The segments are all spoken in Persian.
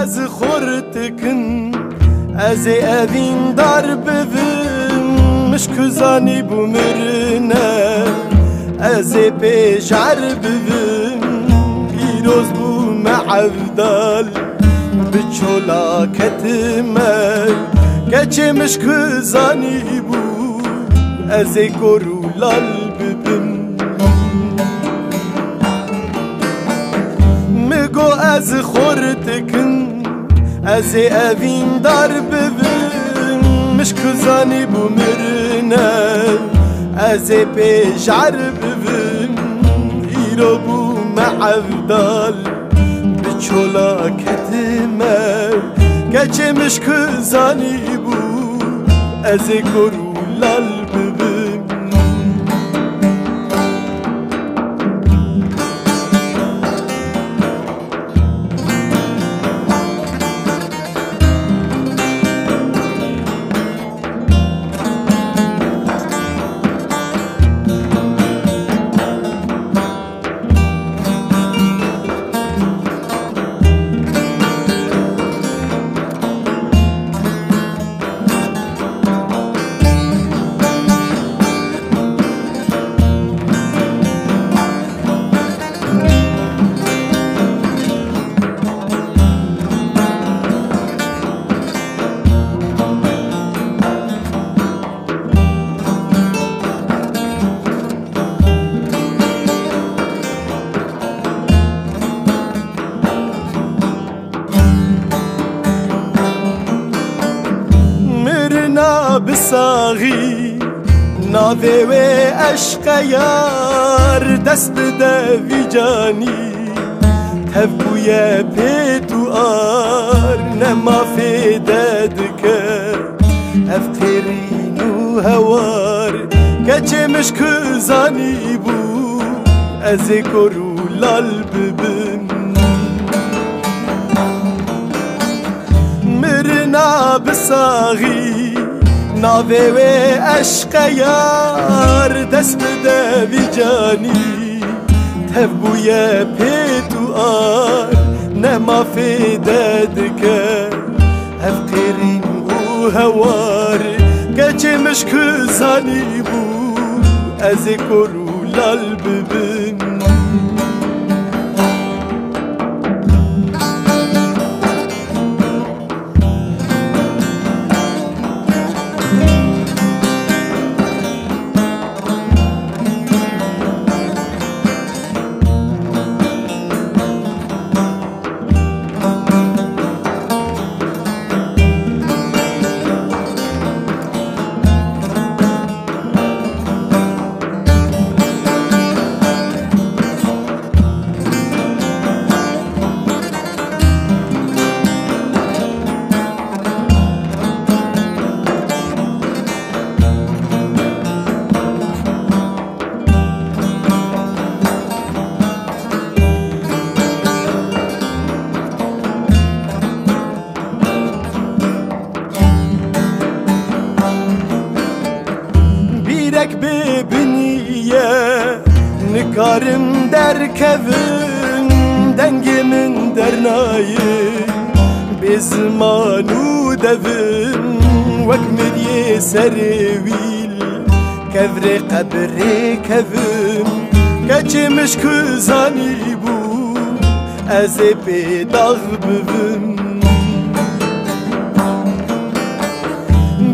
از خورتکن از اوین در ببین مشکزانی بومرنه از پیشعر ببین پیروز بوم عبدال بچولا کتمه گچه مشکزانی بو از گرولال ببین مگو از خورتکن از اوین در ببین مشکزانی بومرنه از پیشعر ببین ایرو بوم عبدال بچولا کتمه گچه مشکزانی بو از گرولال ببین بساغی ناوی و عشق یار دست بده وی جانی تبوی پیتو آر نما فیده دکه افترین و هوار گچه مشکزانی بو از گرولال ببین مرنا بساغی ناوی و عشق یار دست بده وی جانی تبوی پیتو آر نما فیده دکه افقرین و هوار گچه مشکزانی بو از گرولال ببین بیرک ببینیه نکارم در کفن دنگ من در نایه به زمانو دوم وک مدیه سرویل کفر قبر کفم گچه مشکزانی بو از پیداغ ببم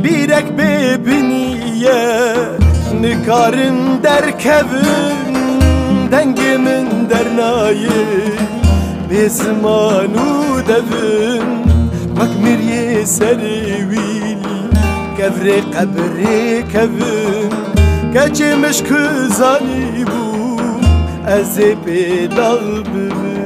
بیرک ببینیه نکارم در کفن دنگ من در نایه به زمانو دوم وک مریه سرویل کفر قبر کفم گچه مشکزانی بو از پیداغ ببم